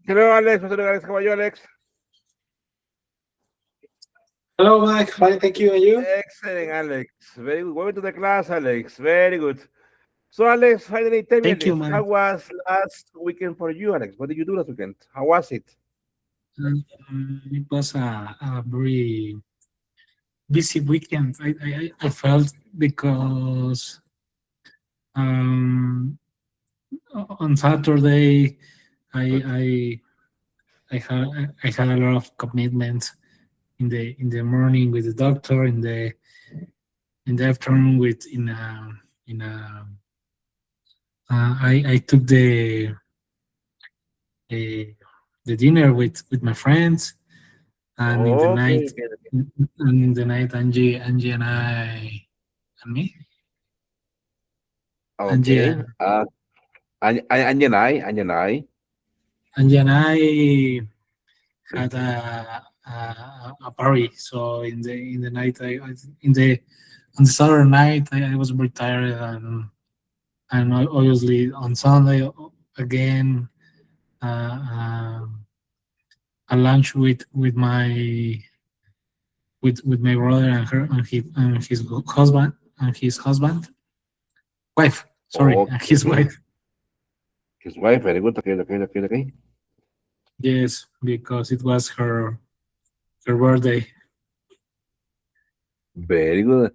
Hello, Alex. Hello, Alex. How are you, Alex? Hello, Mike. Fine, thank you. And you? Excellent, Alex. Very good. Welcome to the class, Alex. Very good. So, Alex, finally, tell me, Thank you, Alex, how Mike. was last weekend for you, Alex? What did you do last weekend? How was it? It was a very busy weekend. I felt because um, on Saturday Good. I I had a lot of commitments in the morning with the doctor, in the afternoon with in a I took uh, the dinner with my friends, and in the Okay, night okay, okay. and in the night Angie and I and me Angie Okay. And Angie and I had a party. So in the night I in the on the Saturday night I was very tired, and obviously on Sunday again uh, um, a lunch with my brother and her and his husband and his husband wife, sorry, and Okay, his okay. wife. His wife, very good. Okay, okay, okay, okay. Yes, because it was her birthday. Very good.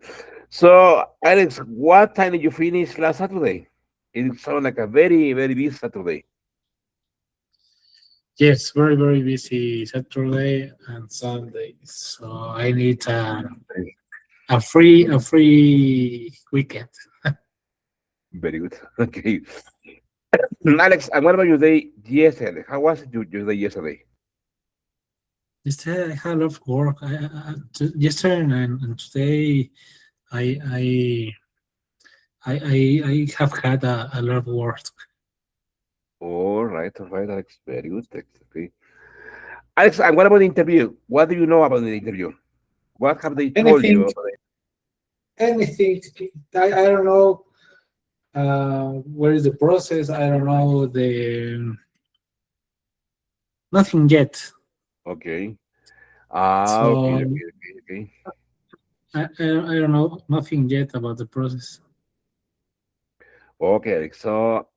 So, Alex, what time did you finish last Saturday? It sounded like a very, very busy Saturday. Yes, very busy Saturday and Sunday. So I need a free weekend. Very good. Okay. Alex, and what about your day yesterday? How was your day yesterday? Yesterday I had a lot of work. Yesterday and today I I I have had a lot of work. All right, Alex. Very good. Okay. Alex, and what about the interview? What do you know about the interview? What have they told you Anything, about it? anything. I don't know where is the process. I don't know the nothing yet. Okay. Okay, So okay, okay, okay. I don't know nothing yet about the process. Okay, Alex. So,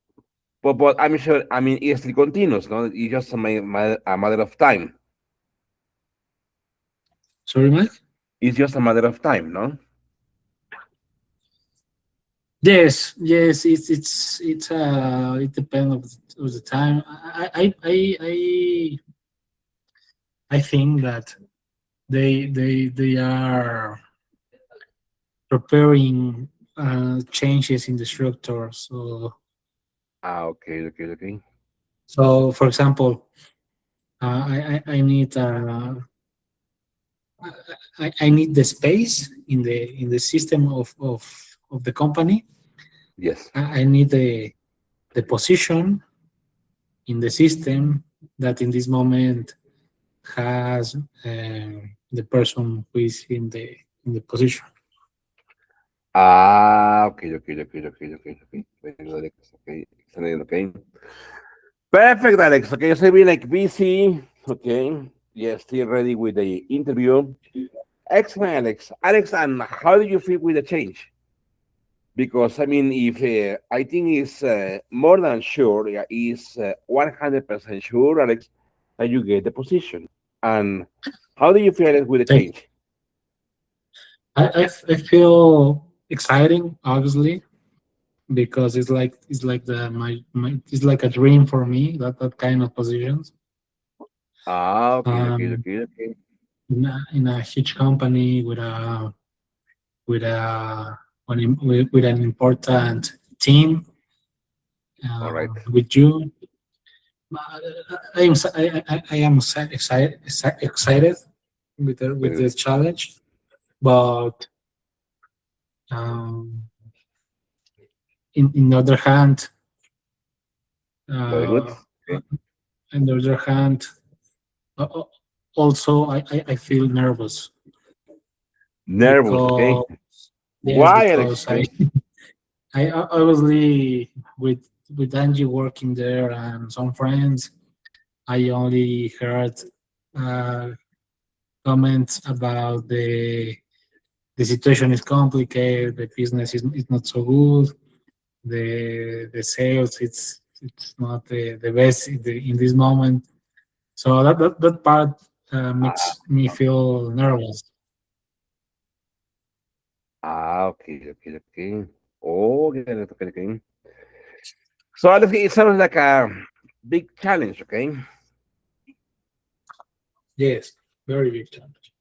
but I'm sure, I mean, it still continues, no? It's just a matter of time. Sorry, Mike. It's just a matter of time, no? Yes. It's it depends of the time. I think that they are preparing changes in the structure. Okay, okay, okay. So for example, I need I need the space in the system of the company. Yes. I need the position in the system that in this moment has the person who is in the position. Okay, okay, okay, okay, okay, okay. Very good, Alex. Okay, excellent. Okay. Perfect, Alex. Okay, so be like busy. Okay. Yes, still ready with the interview. Excellent, Alex. Alex, and how do you feel with the change? Because I mean, if I think it's more than sure, yeah, is 100% sure, Alex, that you get the position. And how do you feel, Alex, with the Thank- change? I feel exciting, obviously, because it's like it's like a dream for me that kind of positions. Okay, okay, Um, okay, okay. in a huge company with a with an important team All right. with you. I am excited with Very good. this challenge, but um, in the other hand, Very good. uh, Okay. on the other hand, uh, uh, also I feel nervous Nervous, okay. because yes, Why, Alex? because I obviously with with Angie working there and some friends, I only heard uh, comments about the situation is complicated, the business is not so good, the sales it's not the best in this moment. So that part Ah, makes me feel nervous. okay, okay, okay. Oh, okay, okay, okay. So Alex, it sounds like a big challenge, okay? Yes, very big challenge.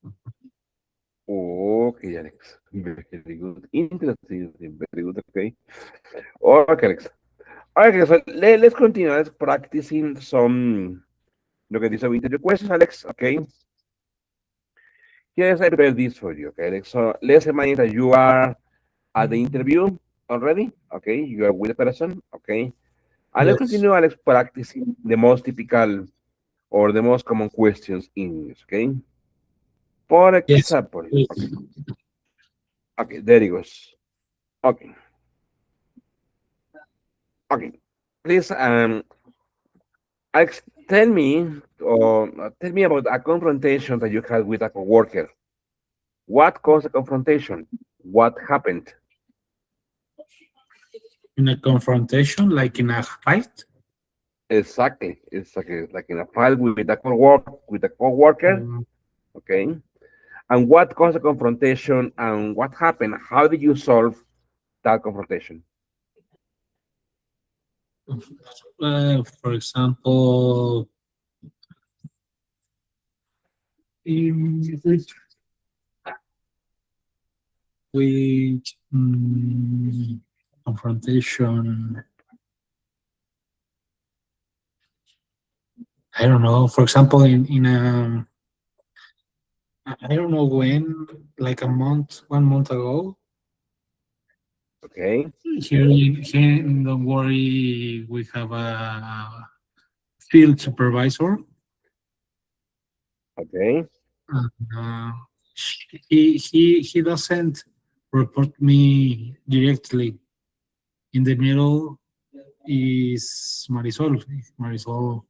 Okay, Alex. Very good. Interesting. Very good. Okay. Okay, Alex. Okay, so let's continue. Let's practicing some lo que dice interview questions, Alex. Okay. Yes, I prepared this for you. Okay, Alex. So let's imagine that you are at the interview already. Okay, you are with the person. Okay. And let's Yes, continue, Alex, practicing the most typical or the most common questions in English. Okay. For yes, example. Okay. please. Okay. There it goes. Okay. Okay. Please, Alex, tell me about a confrontation that you had with a coworker. What caused the confrontation? What happened? In a confrontation, like in a fight. Exactly. It's like in a fight with a coworker. um, Okay. And what caused the confrontation and what happened? How did you solve that confrontation? for example, in which confrontation, I don't know. For example, in I don't know when, like a month, 1 month ago, Okay. here in Don't Worry, we have a field supervisor. Okay. Uh, he doesn't report me directly. In the middle is Marisol. Marisol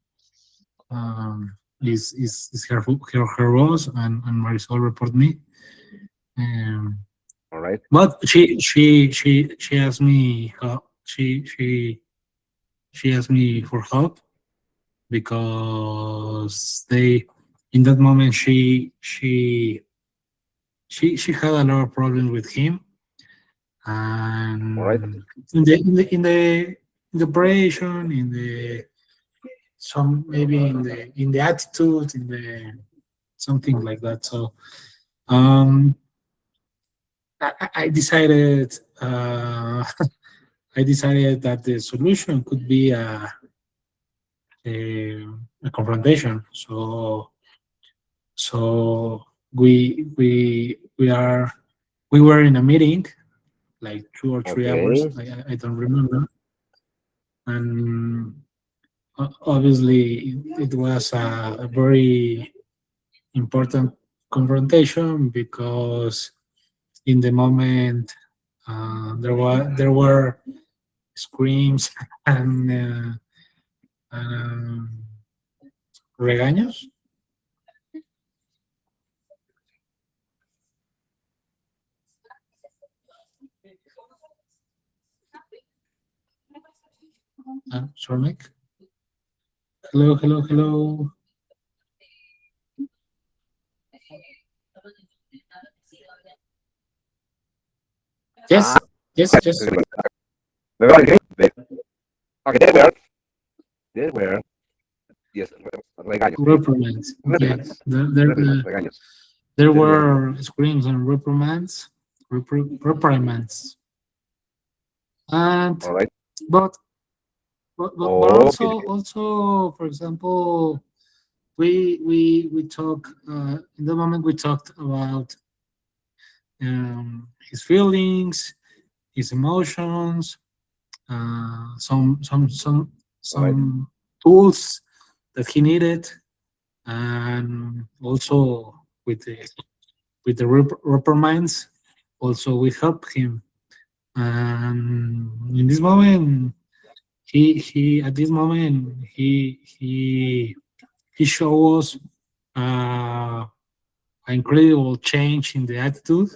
is her boss, and Marisol report me. Um, All right. but she asked me help. She asked me for help because they in that moment she had a lot of problems with him, All right. and in the operation, in the some maybe in the attitude, in the something like that. So um I decided I decided that the solution could be a confrontation. So we were in a meeting like 2 or 3 hours. Okay. I don't remember, and obviously it was a very important confrontation because in the moment there were screams and regaños. Sorry, Mike. Hello, hello, hello. Ah, Yes, yes, yes. okay. Okay. There were, yes, regaños, okay. Reprimands. Yeah, Reprimands. Regaños. there There were, were screams and reprimands, reprimands, and all right. but but Okay. also for example we talk in the moment we talked about his feelings, his emotions, All right. some tools that he needed, and also with the reprimands, also we help him. And in this moment, he at this moment he shows uh, an incredible change in the attitude.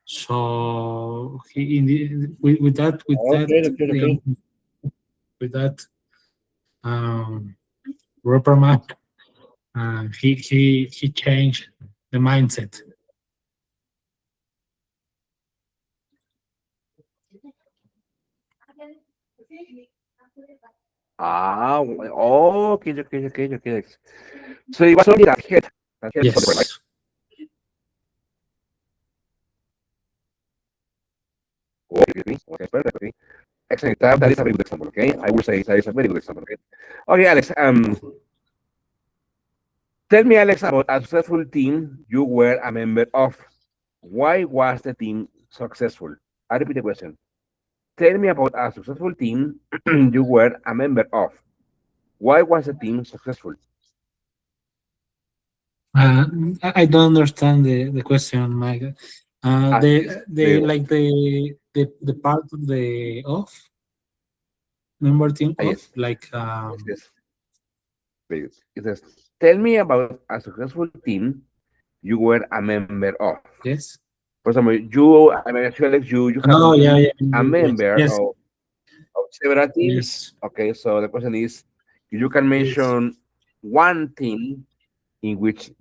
So he in the, with that Okay, okay, okay. with that um, reprimand, he changed the mindset. Okay, okay, okay, okay. So it was only that head for the right? Yes, Okay, okay, okay, perfect, okay. Excellent. That is a very good example, okay? I will say that is a very good example, okay? Okay, Alex, tell me, Alex, about a successful team you were a member of. Why was the team successful? I repeat the question. Tell me about a successful team you were a member of. Why was the team successful? uh, I don't understand the question, Mike. Alex, The like the part of the off member team yes, off like yes, yes. Very good. It says, tell me about a successful team you were a member of. yes. For example, you, I mean, actually, Alex, you have Oh yeah, been yeah, a yes, member yes, of several teams. yes, Okay, so the question is, you can yes. mention one team in which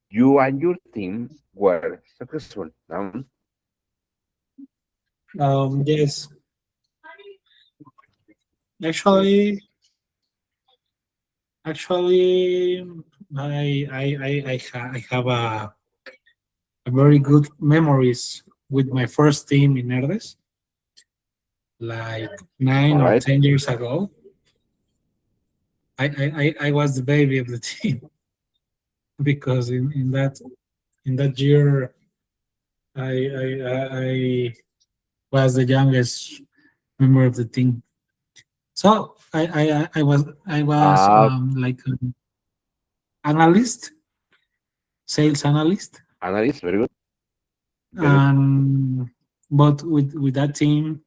you and your team were successful. Yes. Actually, actually, I have a very good memories with my first team in Nerdes, like All 9 or 10 years ago. I was the baby of the team because in that year I was the youngest member of the team. So I was uh, like an analyst, sales analyst, analyst, very good. Very good. and but with that team,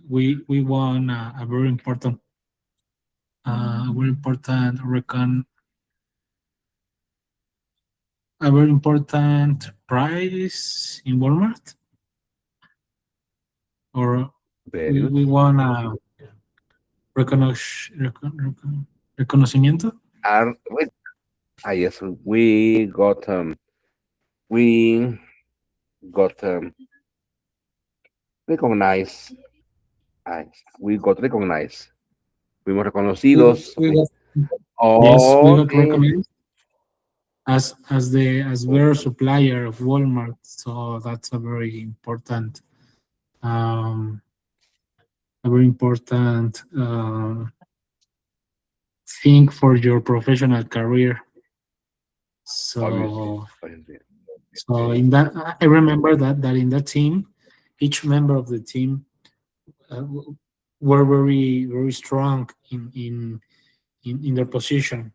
we won a very important a very important prize in Walmart, or Very good. we won a reconocimiento. Wait, yes, we got recognized. Ah, we got recognized. Fuimos reconocidos. We Okay. got, yes, we got Okay. recommended as better supplier of Walmart. So that's um, a very important thing for your professional career. Obviously. So Obviously. so Okay. in that I remember that in that team, each member of the team were very strong in their position.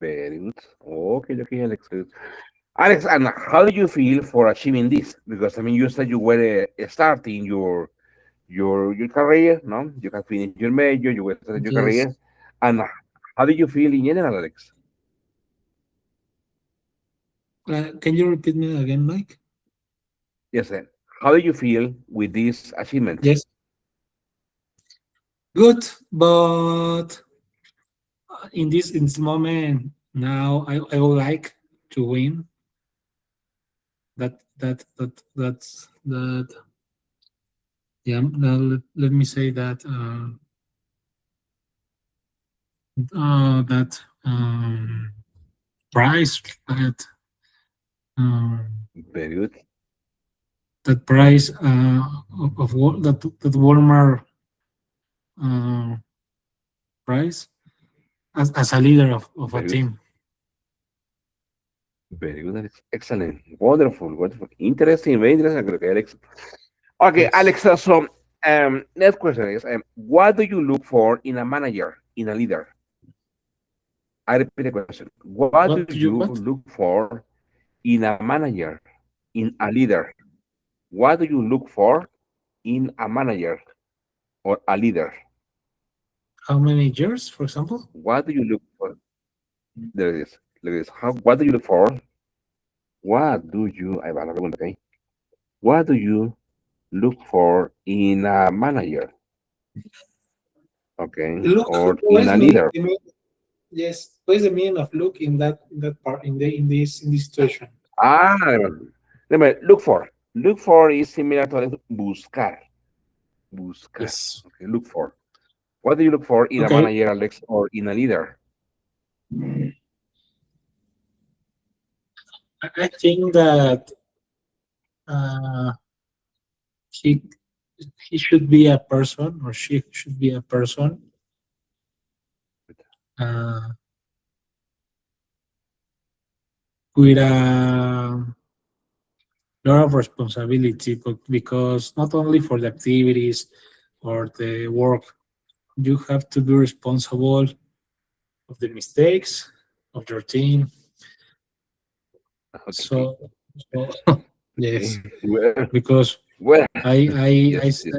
Very good. Okay, okay, Alex. Alex, and how do you feel for achieving this? Because I mean, you said you were starting your career, no? You have finished your major, you were starting your Yes. career, and how do you feel in general, Alex? Can you repeat me again, Mike? Yes, sir. How do you feel with these achievements? Yes. Good, but in this moment now, I would like to win. That yeah. Now let me say that that price um, Very good, that price that Walmart uh, price as a leader of a very good, team. very good, Alex. Excellent, wonderful, wonderful, interesting, very interesting. Okay, Alex. Okay, Yes. Alex. So, next question is, what do you look for in a manager, in a leader? I repeat the question. What do What do you you what? look for in a manager, in a leader? What do you look for in a manager? or a leader? How many years, for example? What do you look for? There it is. Look at this. What do you look for? What do you, ahí va la pregunta, okay? What do you look for in a manager, okay, Look, or what in is a leader? yes, what is the meaning of look in that part in this situation? Ah, remember, look for is similar to buscar, buscar. Yes. Okay, look for. What do you look for in a Okay. manager, Alex, or in a leader? I think that uh, he he should be a person, or she should be a person uh, with a lot of responsibility, but because not only for the activities or the work, you have to be responsible of the mistakes of your team. Okay, So yes, okay. Well, because well, I I I yes, s- yes.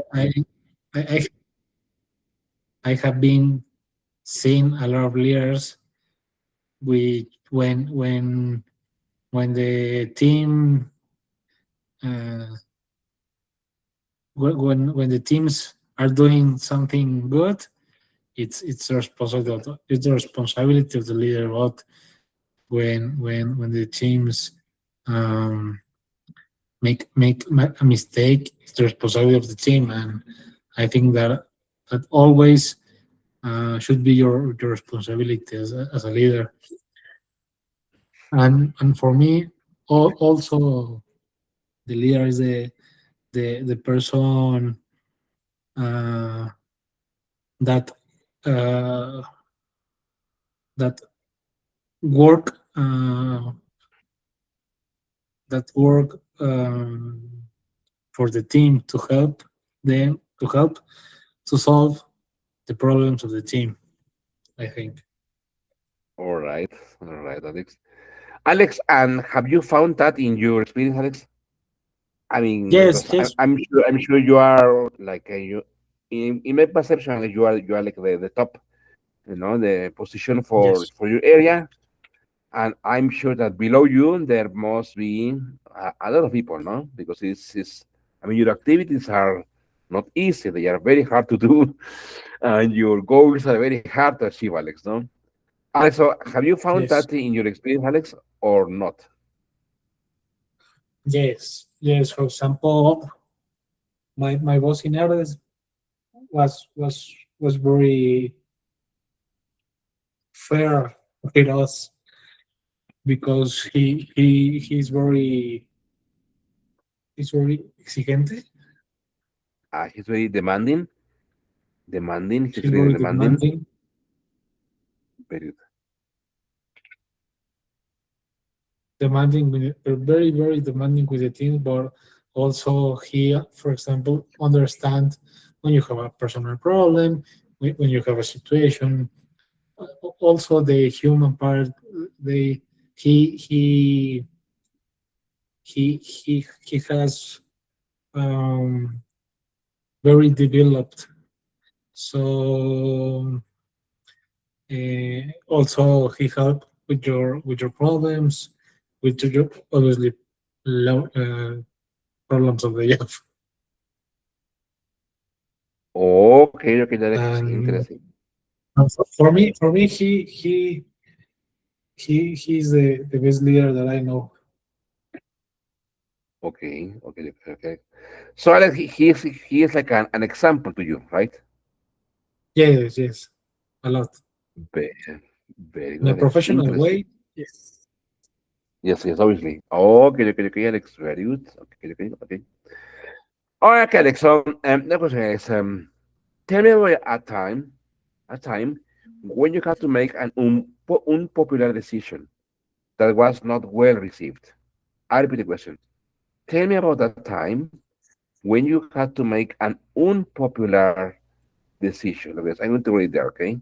I have been seeing a lot of leaders with when the team uh, when the teams are doing something good, it's the responsibility of the leader. But when the teams um, a mistake, it's the responsibility of the team, and I think that always should be your responsibility as a leader. And for me, also the leader is the person uh, that uh, that work that work for the team to help them to solve the problems of the team. I think. All right, Alex. Alex, and have you found that in your experience, Alex? I mean, Yes, because yes, I'm sure you are like you in my perception, like, you are like the top, the position yes, for your area, and I'm sure that below you there must be a lot of people, no? Because it's I mean, your activities are not easy; they are very hard to do, and your goals are very hard to achieve, Alex, no? Alex, so have you found yes, that in your experience, Alex, or not? yes. For example, my boss in Aires was very fair with us because he's very exigente. He's very demanding. He's He's very very demanding. demanding, Very very demanding with the team. But also he, for example, understand when you have a personal problem, when you have a situation. Also, the human part, they he he he has very developed. So also he help with your problems, with your obviously problems of the job. okay, okay, Alex. And Interesting. for me, he's the best leader that I know. Okay, okay, okay, okay. So Alex, he is like an example to you, right? Yes, yes, a lot Very, very in good, a Alex. professional Interesting. way. Yes, Yes, yes, obviously. Okay, okay, okay, Alex. Very good. Okay, okay, okay. All right, okay, Alex. So, the question is, tell me about a time when you had to make an unpopular decision that was not well received. I repeat the question. Tell me about that time when you had to make an unpopular decision. Okay, I'm going to read there, okay?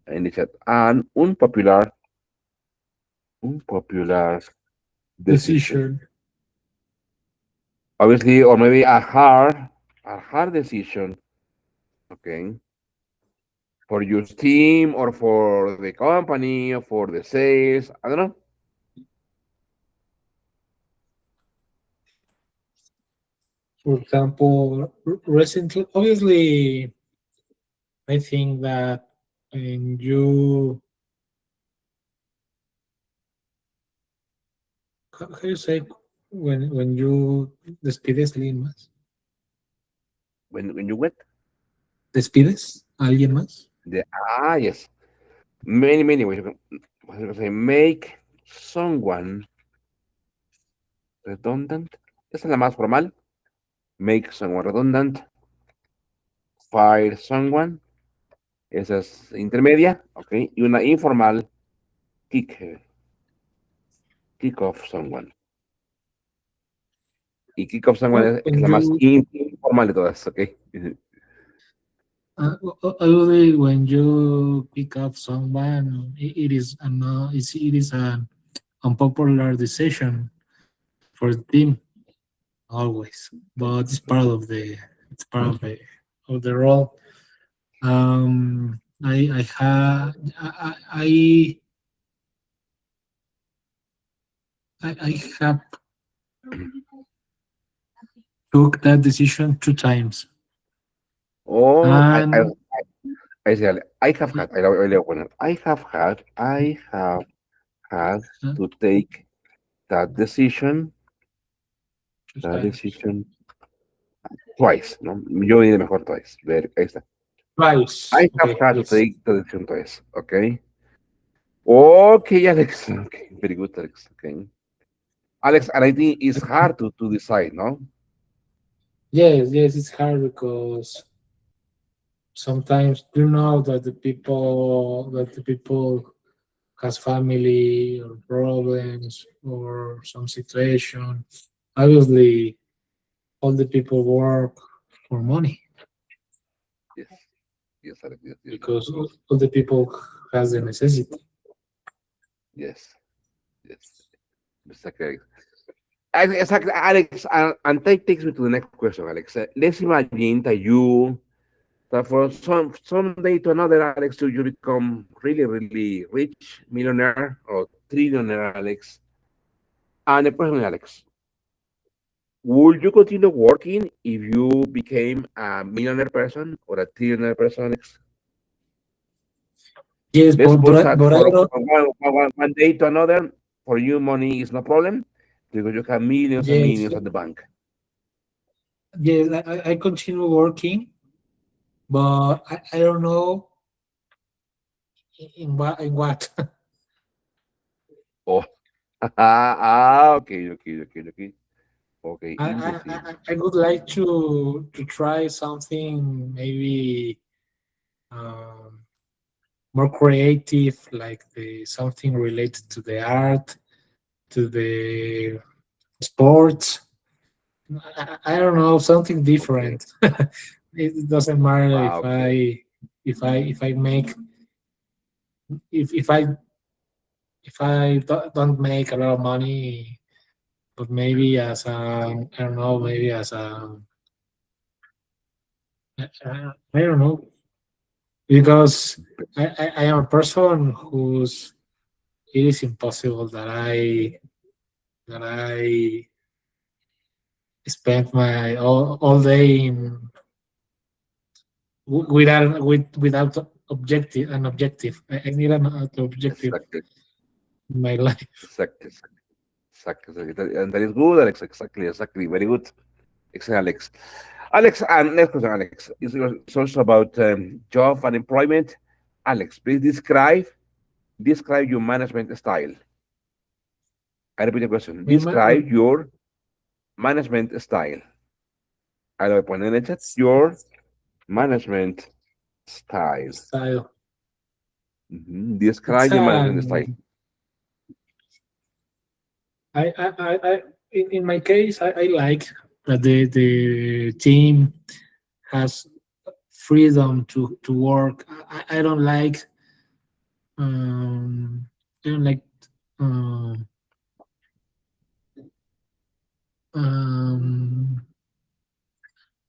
And it said an unpopular decision. decision. Obviously, or maybe a hard decision Okay. For your team or for the company or for the sales. I don't know. For example, recently, obviously, I think that when how you say, when you despides a alguien más, When you went, despides a alguien más. the yes. Many ways. You can say make someone redundant. Esa es la más formal. Make someone redundant. Fire someone. Esa es intermedia. Ok. Y una informal. Kick. Kick off someone. Y kick off someone Well, es when la más you informal de todas. Ok. obviously when you pick up someone, it is it is an unpopular decision for the team always, but it's part of the role. I have I have took that decision two times, Oh, and I say, I have had, I leo poner, I have had to take that two that times, decision twice, ¿no? Yo diré mejor twice. Ver, ahí está. twice. I have Okay, had to yes. take the decision twice, okay? Okay, Alex. Okay, very good, Alex. Okay. Alex, and I think it's hard to decide, no? Yes, yes, it's hard because sometimes you know that the people has family or problems or some situation. Obviously, all the people work for money Yes, yes, Alex, yes, because all the people has the necessity. yes, yes. Exactly. Exactly, Alex, and that takes me to the next question, Alex. Let's imagine that that for some day to another, Alex, you become really rich, millionaire or trillionaire, Alex. And the question, Alex, would you continue working if you became a millionaire person or a trillionaire person, Alex? Yes, Let's suppose that but I for don't. one day to another, for you, money is no problem because you have millions and Yes, millions at the bank. yes, I continue working, but I don't know in what. Oh, okay. Okay, interesting. I would like to try something maybe um, more creative, like the something related to the art, to the sports. I don't know, something Okay. different. It doesn't matter Okay. if I make if I don't make a lot of money, but maybe as a I don't know, maybe as a I don't know, because I am a person who's it is impossible that I spend my all day in without objective. I need an objective Exactly. in my life. Exactly. And that is good, Alex. Exactly. Very good. Excellent, Alex. Alex, and next question, Alex. It's also about job and employment. Alex, please describe your management style. I repeat the question. My ma- Describe your management style. I lo voy a poner en el chat. Your management style. style. It's Describe your management style. I in my case I like that the team has freedom to work. I don't like um I don't like um um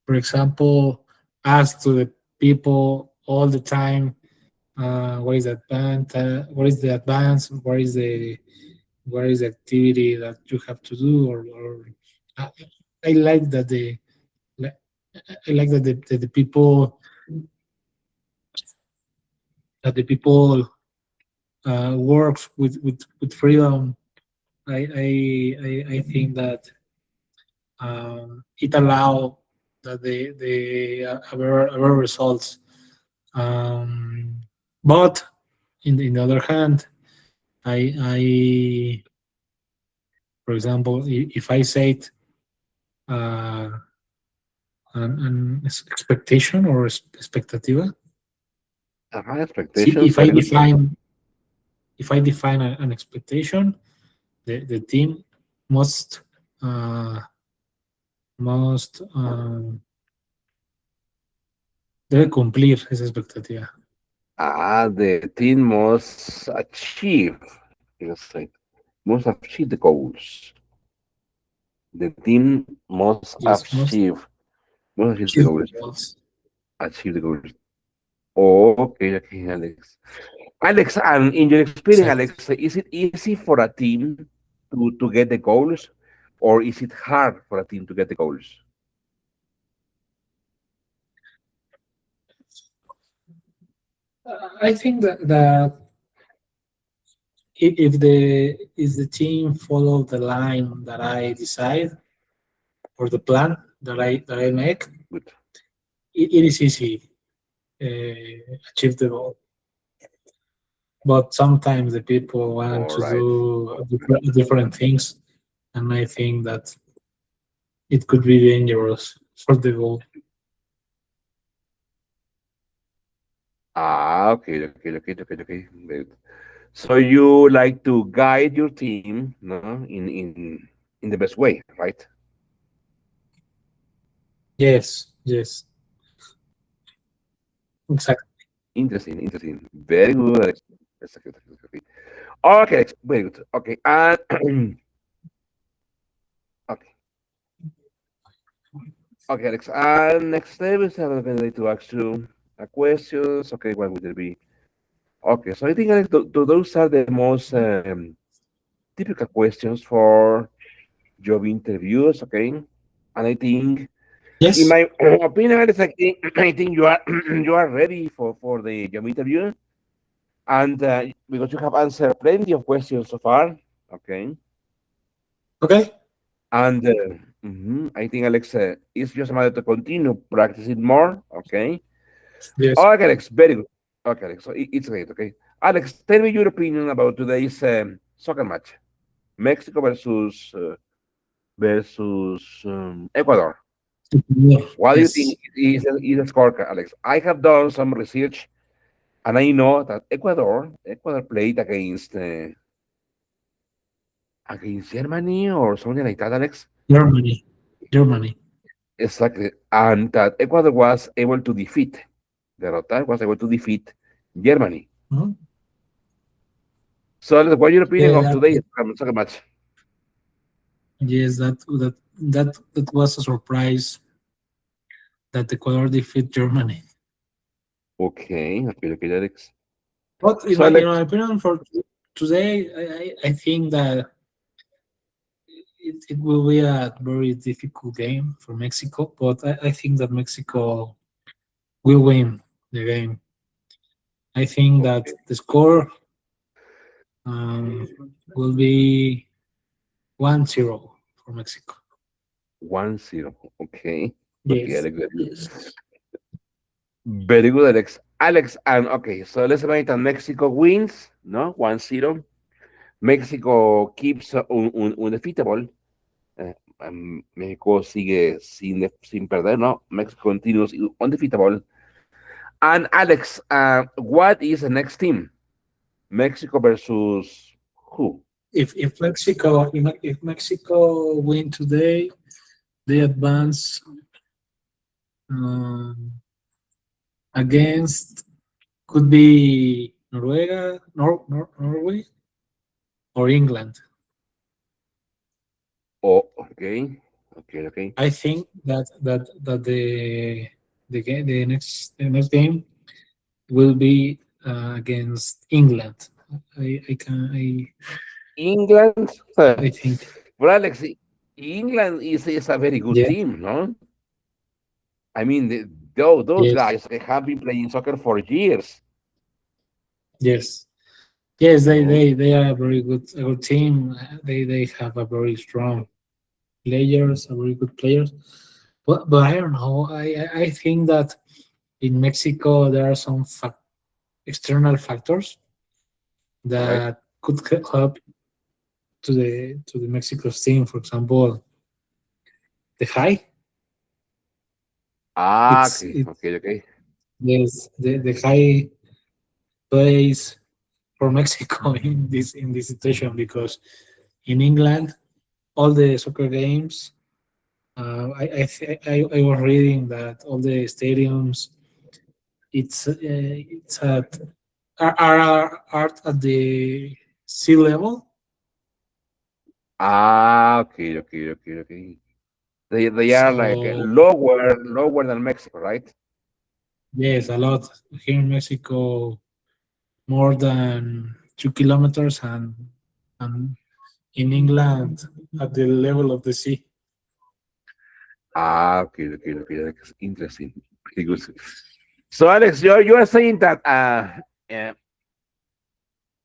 for example ask to the people all the time. What is the advance? What is the activity that you have to do? Or I, I like that like, I like that the people works with freedom. I think that it allow that the our results. Um, but in the other hand, I for example, if I say uh, an expectation or expectativa, see Expectations, very good. if I define an expectation, the team must uh, must debe cumplir esa expectativa. The team must achieve, you say, must achieve the goals. The team must Yes, must achieve the achieve the goals. goals. Achieve the goals. Okay, okay, Alex. Alex, and in your experience, Exactly. Alex, is it easy for a team to get the goals, or is it hard for a team to get the goals? I think that if the team follow the line that I decide or the plan that I make, Good. it is easy achieve the goal. But sometimes the people want All to right. do different things, and I think that it could be dangerous for the goal. Okay, okay, okay, okay, okay. Very good. So you like to guide your team, no, in the best way, right? Yes, yes, exactly. Interesting, interesting. Very good, Alex. Yes, okay, okay, okay. Okay, Alex, very good. Okay, and okay, okay, Alex. And next step is I'm going to ask you a questions. Okay, what would it be? Okay, so I think Alex, those are the most typical questions for job interviews. Okay, and I think, in Yes. my opinion, Alex, I think you are you are ready for the job interview, and because you have answered plenty of questions so far. Okay. Okay. And I think, Alex, it's just a matter to continue practicing more. Okay. Yes. Okay, Alex, very good. Okay, Alex, so it's great. Okay. Alex, tell me your opinion about today's soccer match, Mexico versus Ecuador. What do you think Yes. is the score, Alex? I have done some research, and I know that Ecuador played against Germany or something like that, Alex. Germany. Germany. Exactly. And that Ecuador was able to defeat, derrotar, was able to defeat Germany. Mhm. So, Alex, what your opinion Yeah, of today's soccer match? yes, that was a surprise that Ecuador defeat Germany. Okay, okay, okay, Alex. But So, in Alex, my opinion, for today, I think that it will be a very difficult game for Mexico. But I think that Mexico will win the game. I think that okay, the score um, will be 1-0 for Mexico. 1-0. Okay, okay, Yes. Alex, very good. Yes. Very good, Alex. Alex, and okay, so let's imagine that Mexico wins, no? 1-0. Mexico keeps undefeatable. México sigue sin perder, ¿no? Mexico continues undefeatable. And Alex, what is the next team? Mexico versus who? If Mexico win today, they advance um, against could be Norway or England. Oh, okay, okay, okay. I think that the next game will be against England. England. I think. But Alex, England is a very good Yeah. team, no? I mean, those Yes. guys, they have been playing soccer for years, Yes. Yes. They no? they they are a good team. They have a very strong players, a very good players. But I don't know. I think that in Mexico there are some external factors All right. that could help to the Mexico's team. For example, the high. Ah, It's okay, it okay, okay. yes the high plays for Mexico in this situation because in England all the soccer games. I was reading that all the stadiums it's are at the sea level. Ah, okay, okay, okay, okay. They are like So lower than Mexico, right? yes, a lot here in Mexico, more than 2 kilometers, and in England at the level of the sea. Ah, okay, okay, okay. That's interesting. Pretty good. So, Alex, you are saying that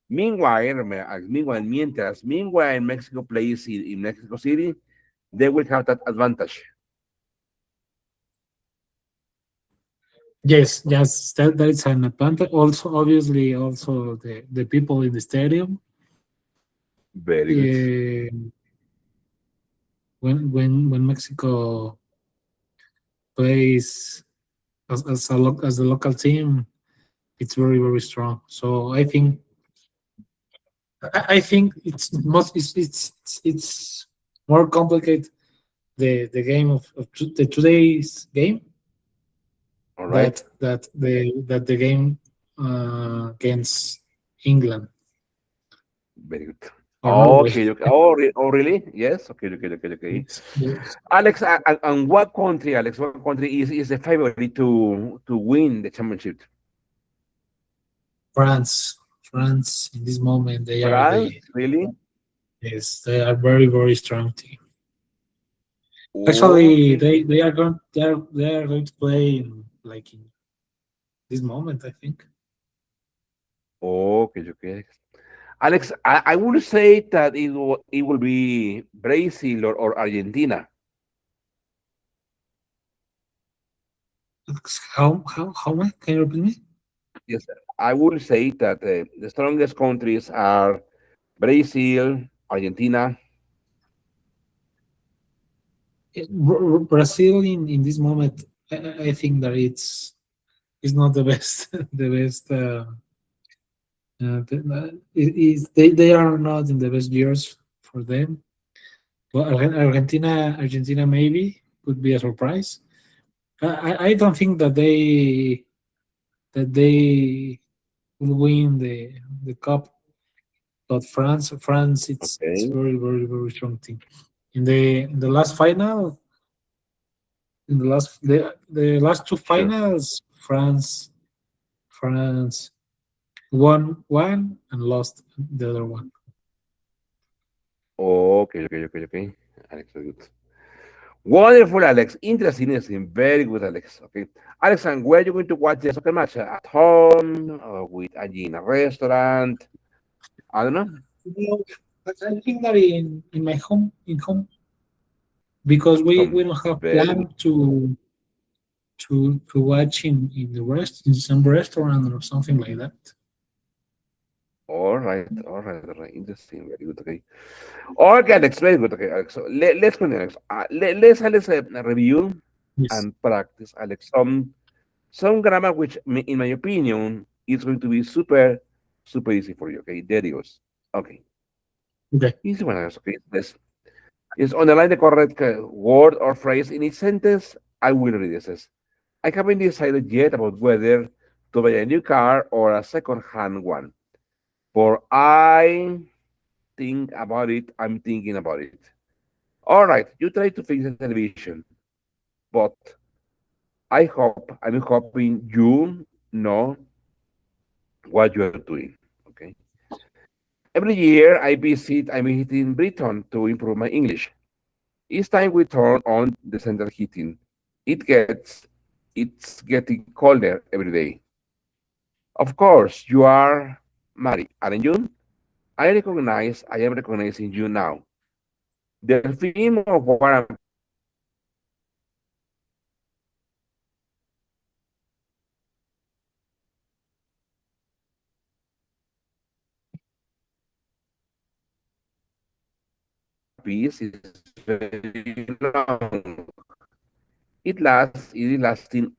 meanwhile, Mexico plays in Mexico City, they will have that advantage. Yes, yes, that is an advantage. Also, obviously, also the people in the stadium. Very good. Uh, when Mexico plays as the local team, it's very very strong. So I think it's more complicated the game of the today's game All right. that the game against England Very good. or Norway. Okay, okay. Oh, really? Yes. Okay, okay, okay, okay. Yes, yes. Alex, and what country, Alex? What country is the favorite to win the championship? France in this moment they are France, really? yes, they are very very strong team. Actually, Okay, they are going to play in this moment, I think. okay, okay. Alex, I would say that it will be Brazil or Argentina. How much? Can you repeat me? Yes, I would say that the strongest countries are Brazil, Argentina. Brazil in this moment, I think that it's not the best the best. They are not in the best years for them. But Argentina maybe could be a surprise. I don't think that they will win the cup. But France, it's Okay, very very very strong team. In the last final, in the last two sure. finals, France won one and lost the other one. Okay, okay, okay, okay. Alex, very good. Wonderful, Alex. Interesting, interesting. Very good, Alex. Okay. Alex, and where are you going to watch the soccer match? At home, or with in a restaurant? I don't know. No, but I think that in my home because we Home. don't have Very good. plan to watch in some restaurant or something like that. All right, all right, all right. Interesting. Very good. Okay. Okay, Alex. Very good. Okay, Alex. So let's continue, Alex. Let's Alex review Yes. and practice, Alex. Some grammar, which, in my opinion, is going to be super, super easy for you. Okay. There it goes. Okay. Okay. Easy one, Alex. Okay. Let's is underline the correct word or phrase in each sentence. I will read it. Says, I haven't decided yet about whether to buy a new car or a second-hand one. For I think about it, I'm thinking about it. All right, you try to fix the television, but I'm hoping you know what you're doing. Okay. Every year I'm visiting Britain to improve my English. Each time we turn on the central heating, it gets it's getting colder every day. Of course, you are Mary, aren't you? I am recognizing you now. The theme of War and Peace is very long. It is lasting.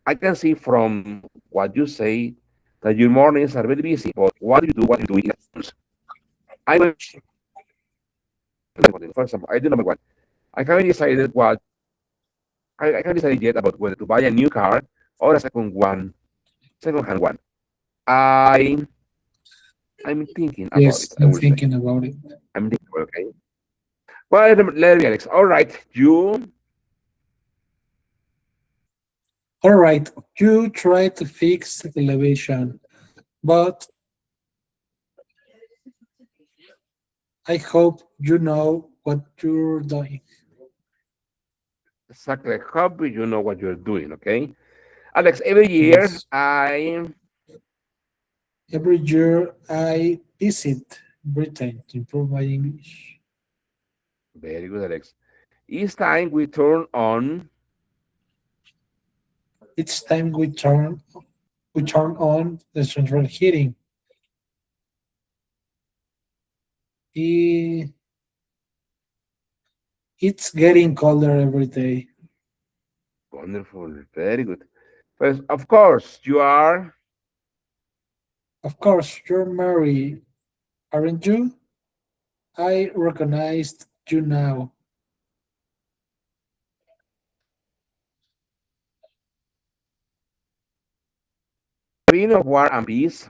I can see from what you say that your mornings are very busy. But what do you do in afternoons? I will, for example, I do number one. I haven't decided what I haven't decided yet about whether to buy a new car or a second hand one. I I'm thinking about Yes, it. I I'm will say thinking about it. I'm thinking about it, okay. Well, let me Alex. All right, you All right, you try to fix the elevation, but I hope you know what you're doing. exactly hobby. You know what you're doing, okay, Alex. Every year Yes. I Every year I visit Britain to improve my English. very good, Alex. Each time Each time we turn on the central heating. I- It's getting colder every day. wonderful, very good. But of course, you are Of course, you're Mary, aren't you? I recognized you now. Queen of War and Peace.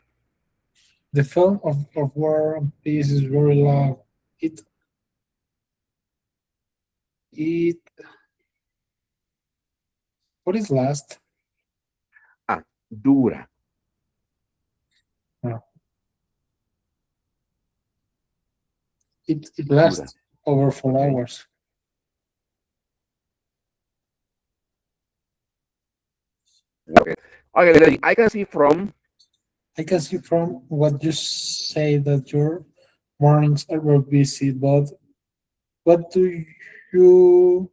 The film of War and Peace is very long. It it what is last? Ah, Dura, No, it Dura. lasts over four Okay, hours. okay. Okay, I can see from I can see from what you say that your mornings are very busy, but what do you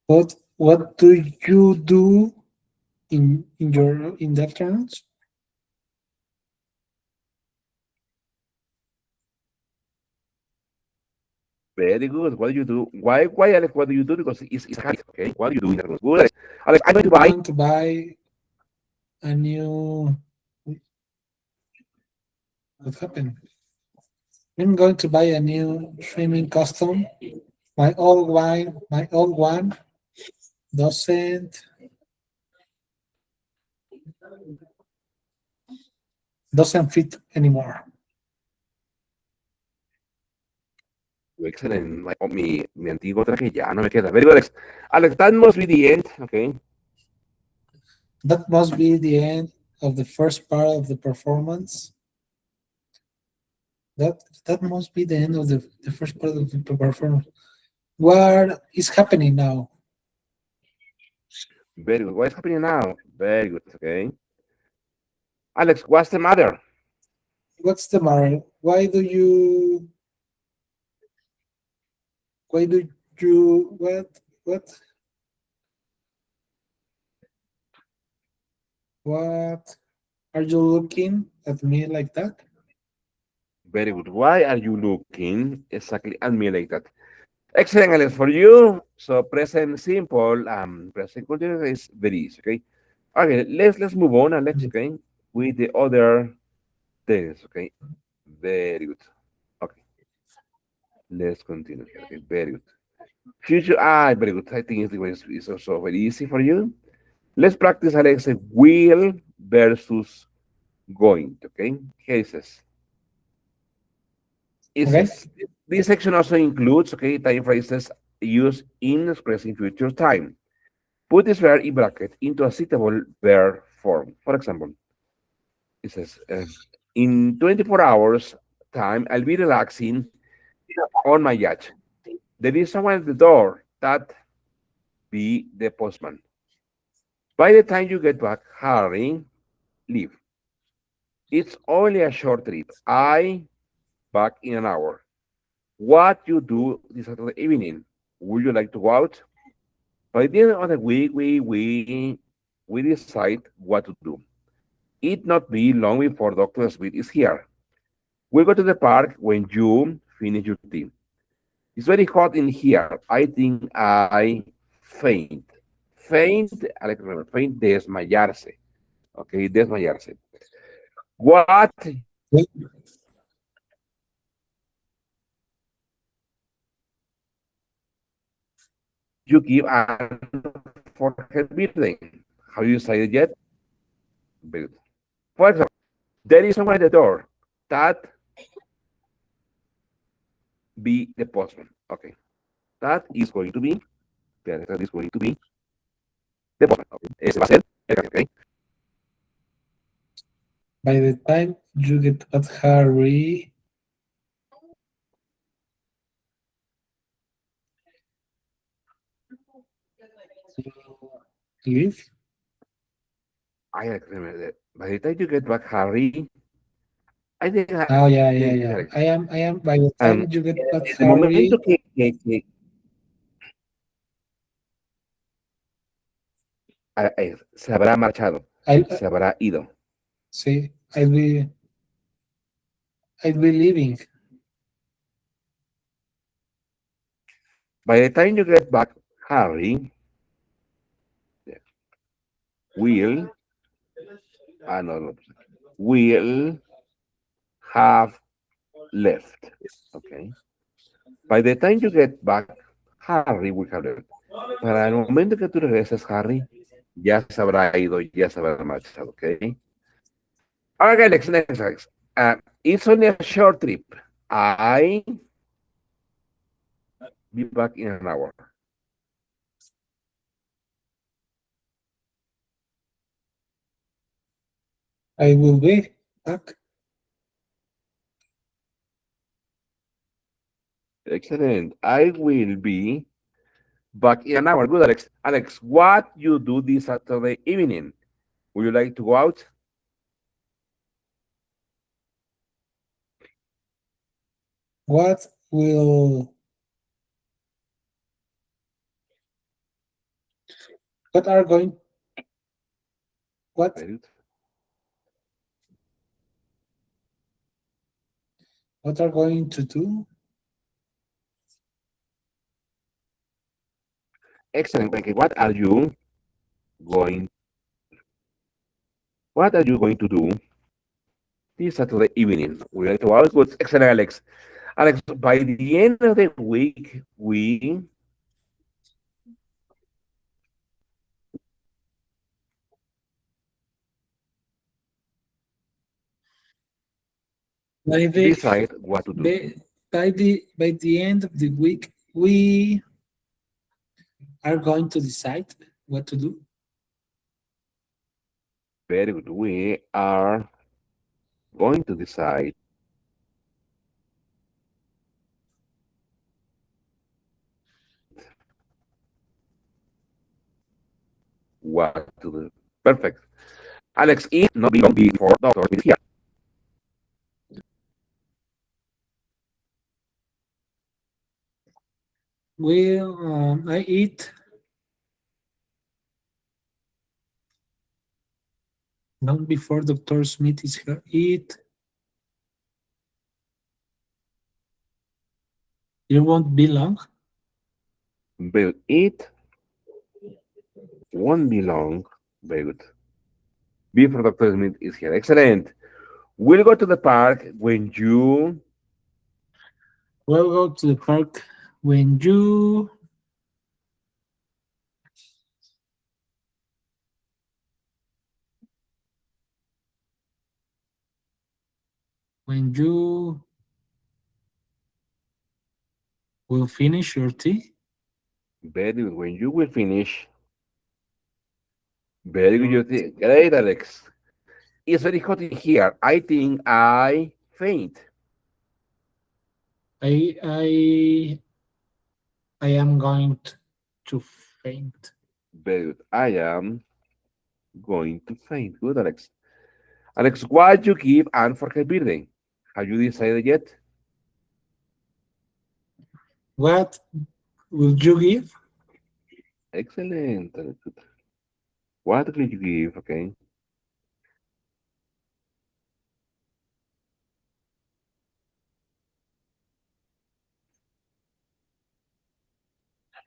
what what do you do in the afternoons? very good. What do you do? Why, Alex? What do you do? Because it's a habit. Okay, what do you do in the good, Alex? Alex, I'm going to I'm buy. going to buy a new what happened? I'm going to buy a new swimming costume. My old one doesn't doesn't fit anymore. Excelente. Mi antiguo traje ya no me queda. Very good, Alex. Alex, that must be the end. Okay. That must be the end of the first part of the performance. That must be the end of the first part of the performance. What is happening now? Very good. What is happening now? Very good. Okay. Alex, what's the matter? What's the matter? Why do you what what are you looking at me like that? Very good. Why are you looking exactly at me like that? Excellent, Alex, for you. So present simple, present continuous is very easy. Okay. Okay. Let's move on, Alex. Okay, with the other things. Okay. Very good. Okay. Let's continue here. Okay. Very good. Future, very good. I think it's also very easy for you. Let's practice, Alex, will versus going. Okay, here it says. It Okay. says this section also includes time phrases used in expressing future time. Put this verb in bracket into a suitable verb form. For example, it says in 24 hours time, I'll be relaxing on my yacht. There is someone at the door. That be the postman. By the time you get back, hurry, leave. It's only a short trip. I back in an hour. What you do this Saturday evening? Would you like to go out? By the end of the week, we decide what to do. It not be long before Dr. Smith is here. We'll go to the park when you finish your tea. It's very hot in here. I think I faint. Faint, Alex, remember, faint, desmayarse. Okay, desmayarse. What you give Anna for her birthday? Have you decided yet? Very good. For example, there is someone at the door. That be the postman. Okay. That is going to be, that is going to be the postman. Okay. Ese va a ser el café, okay. By the time you get at Harry, leave. I remember that. By the time you get back, Harry, I think Oh yeah, this yeah, is yeah. Alex. I am. By the time you get at El momento Harry, que se habrá marchado, I se habrá ido. see. I'll be leaving. By the time you get back, Harry will, no, no, will have left. Okay. By the time you get back, Harry will have left. Para el momento que tú regreses, Harry ya se habrá ido, ya se habrá marchado. Okay. Okay, next. It's only a short trip. I be back in an hour. I will be back. Excellent. I will be back in an hour. Good, Alex. Alex, what you do this Saturday evening? Would you like to go out? What will? What are going? What? Very good. What are going to do? Excellent. Okay, going? What are you going to do this Saturday evening? Would you like to go out? Good. Excellent, Alex. Alex, by the end of the week, we By the decide what to do. by the end of the week, we are going to decide what to do. Very good. We are going to decide what to do. Perfect. Alex, it not be long before Doctor is here. Well, I eat not before Doctor Smith is here. Eat. It won't be long. But it won't be long. Very good. Before Dr. Smith is here. Excellent. We'll go to the park when you We'll go to the park when you When you will finish your tea, Very good. When you will finish. Very good. your Great, Alex. It's very hot in here. I think I faint. I I I am going to faint. Very good. I am going to faint. Good, Alex. Alex, what you give Anne for her birthday? Have you decided yet? What will you give? Excellent. Alex. What will you give? Okay.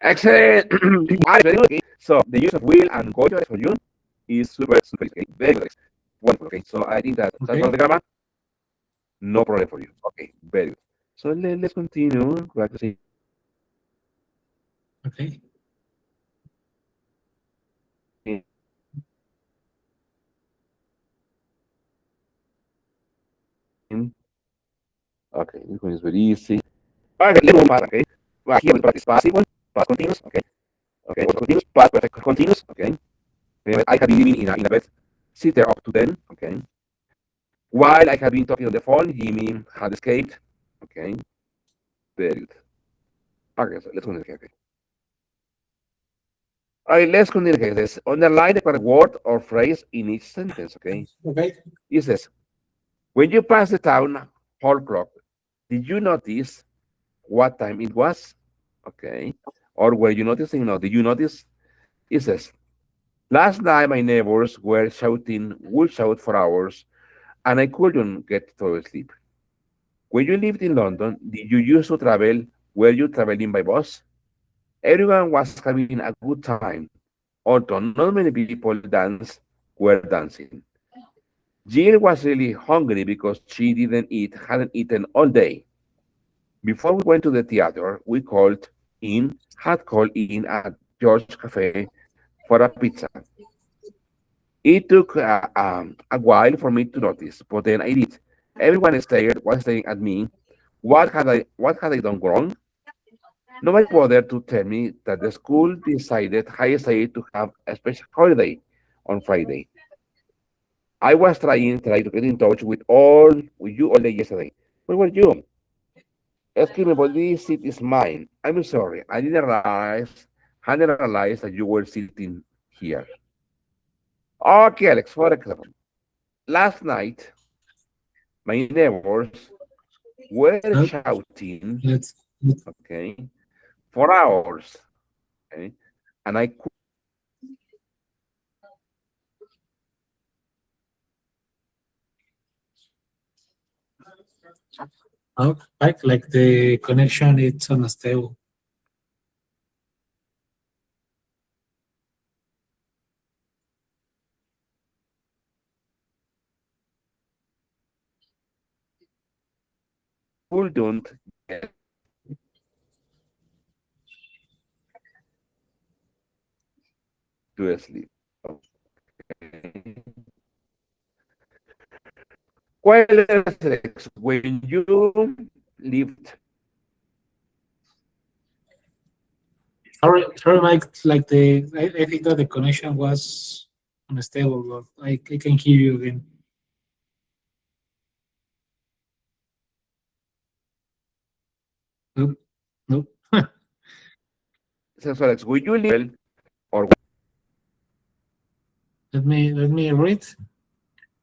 Excellent. Ah, very good. Okay. So the use of will and go for you is super, super okay. Very good. Wonderful. Okay. So I think that that's Okay, all the grammar. No problem for you. Okay. Very good. So let's continue practicing. okay, Okay. This one is very easy. Okay. Let's move on. Okay. Well, here we practice passive, past continuous. Okay. Okay. What continuous? Past perfect continuous. Okay. I have been living in a bed sitter up to then. Okay. While I have been talking on the phone, Jimmy had escaped. Okay. Very good. Okay. So let's continue. Okay. All right, let's continue this. Underline the correct word or phrase in each sentence, okay? okay. It says, when you pass the town hall clock, did you notice what time it was? Okay. Or were you noticing? No, did you notice? It says, last night my neighbors were shouting, would shout for hours, and I couldn't get to sleep. When you lived in London, did you used to travel? Were you traveling by bus? Everyone was having a good time, although not many people were dancing. Jill was really hungry because she hadn't eaten all day. Before we went to the theater, had called in at George Cafe for a pizza. It took a while for me to notice, but then I did. Everyone was staring at me. What had I done wrong? Nobody bothered to tell me that the school I decided to have a special holiday on Friday. I was trying to get in touch with you all day yesterday. Where were you? Excuse me, but this seat is mine. I'm sorry. I didn't realize that you were sitting here. Okay, Alex, for example, last night my neighbors were Uh, shouting, let's okay, for hours. Okay, and I like the connection it's unstable. couldn't get to sleep. Okay. Well, Alex, when you lived, Sorry, Mike. Like I think that the connection was unstable. But I can hear you again. Nope, nope. so Alex, when you live, or Let me read.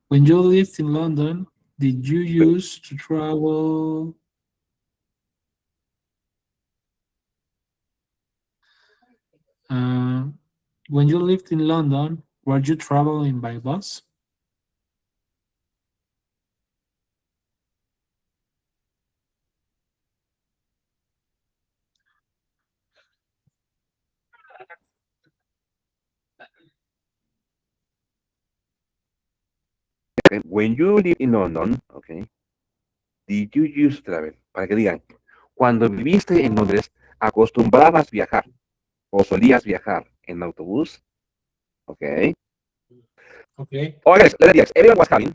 When you lived in London, did you used to travel? Uh, when you lived in London, were you traveling by bus? when you live in London, okay, did you use to travel? Para que digan, cuando viviste en Londres, acostumbrabas viajar o solías viajar en autobús, okay. Okay. Okay, let's everyone was having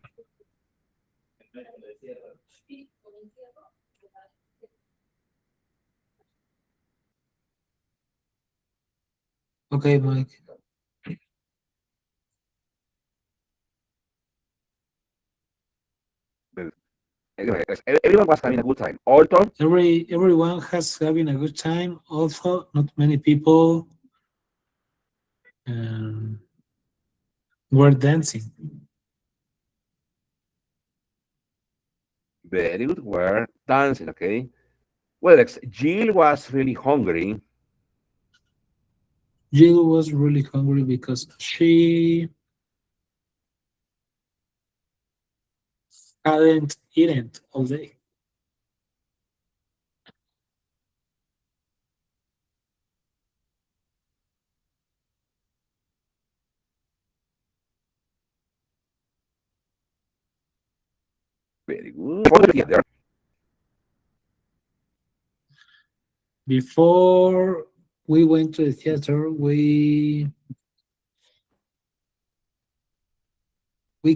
Okay, Mike. Anyway, everyone was having a good time. Although, Everyone has having a good time. Also, not many people um, were dancing. very good, were dancing, okay? Well, Jill was really hungry. Jill was really hungry because she hadn't eaten all day. Very good. For the theater, Before we went to the theater, we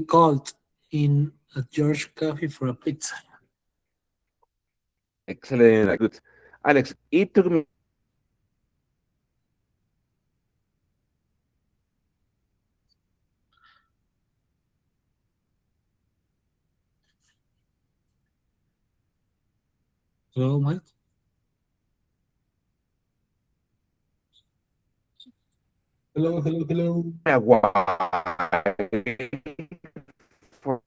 called in a George Cafe for a pizza. excellent, good. Alex, it took me Hello, Mike. Hello, hello, hello. a while for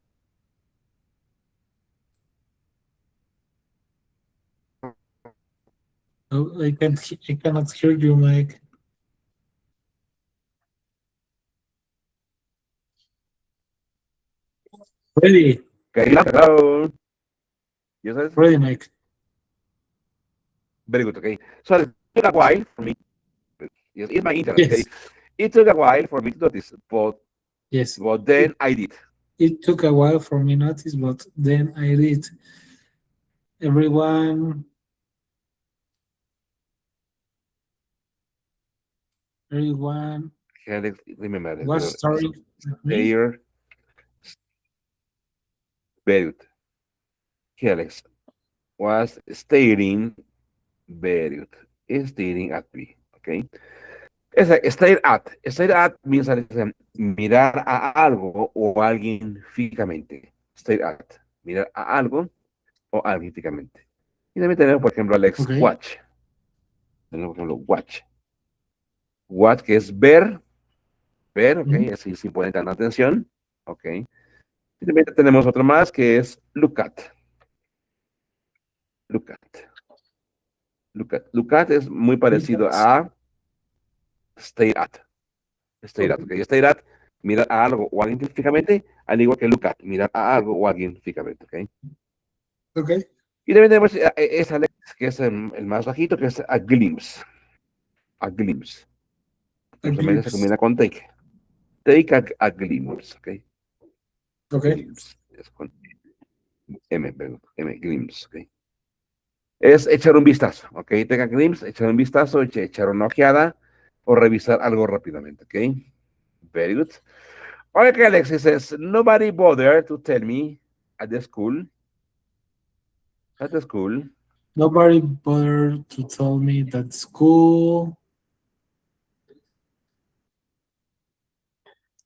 Oh, I can't. I cannot hear you, Mike. Ready, okay, hello. Yes, Alex? ready, Mike. Very good, okay. So it took a while for me. Yes, it's my internet, okay. Yes, It took a while for me to notice, yes. but It, then I did. it took a while for me notice, but then I did. Everyone, everyone Okay, Alex, remember, Alex, was starting with me. there, very good. Okay, Alex was staring, very good, staring at me, okay. Es stare at means Alex, mirar a algo o a alguien fijamente. Stare at, mirar a algo o a alguien fijamente. Y también tenemos, por ejemplo, Alex, Okay, watch. Tenemos, por ejemplo, watch. Watch, que es ver, ver, ok, mhm, así sí pueden dar atención, ok. Y también tenemos otro más que es look at. Look at. Look at. Look at es muy parecido a stay at. Stay at, okay, ok. Stay at, mirar a algo o a alguien fijamente, al igual que look at, mirar a algo o a alguien fijamente, ok. okay. Y también tenemos esa Alex, que es el más bajito, que es a glimpse. A glimpse. Que A usualmente se glimpse. combina con take. Take a glimpse, ok. Okay, Glimpse. Es con M, perdón, M, glimpse, ok. Es echar un vistazo, ¿ok? Take a glimpse, echar un vistazo, echar una ojeada o revisar algo rápidamente, ¿ok? Very good. Okay, Alexis says, nobody bothered to tell me at the school, at the school, nobody bothered to tell me that school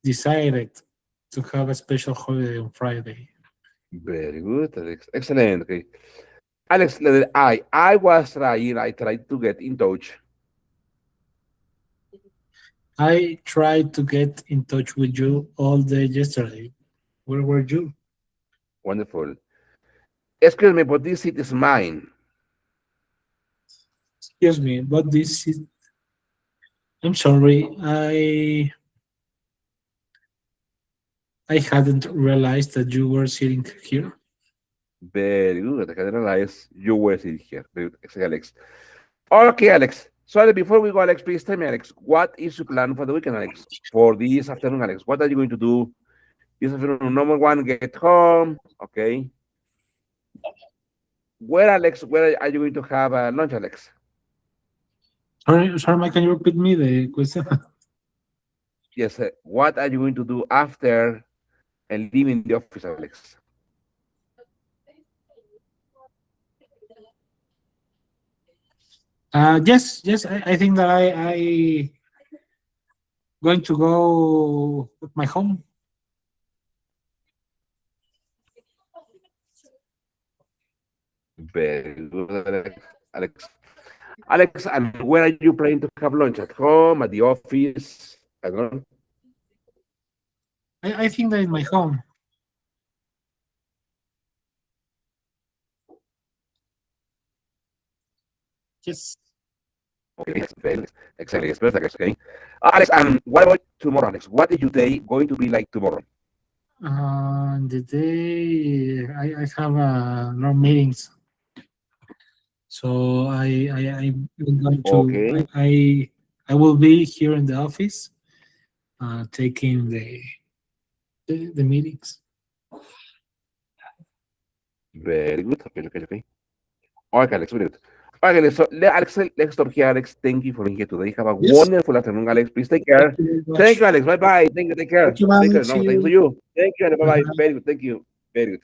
decided to have a special holiday on Friday. very good, Alex. Excellent, okay. Alex, letter I was trying, I tried to get in touch. I tried to get in touch with you all day yesterday. Where were you? Wonderful. Excuse me, but this seat is mine. Excuse me, but this is. I'm sorry. I hadn't realized that you were sitting here. Very good. I can realize you were sitting here. Very good. Excellent, Alex. Okay, Alex. Sorry, before we go, Alex, please tell me, Alex, what is your plan for the weekend, Alex? For this afternoon, Alex, what are you going to do this afternoon? Number one, get home. Okay. Where, Alex? Where are you going to have lunch, Alex? Sorry, Mike, can you repeat me the question? Yes. What are you going to do after and leaving the office, Alex? Yes. I think that I going to go at my home. Very good, Alex. Alex, and where are you planning to have lunch? At home, at the office? I don't know. I think that in my home. Yes. Okay, exactly. It's perfect, Alex. Okay. Alex, what about tomorrow, Alex? What is your day going to be like tomorrow? The day I have no meetings, so I'm going to Okay, I will be here in the office, taking the meetings. very good. Okay. Okay, Alex, very good. Okay, Alex, so Alex, let's stop here, Alex. Thank you for being here today. Have a Yes. wonderful afternoon, Alex. Please take Thank care. you very Thank much. you, Alex. Bye bye. Thank you. Take Thank care. you, Take man. care. See No, thanks to you. you. Thank you, Alex. Bye bye. Bye. Very good. Thank you. Very good.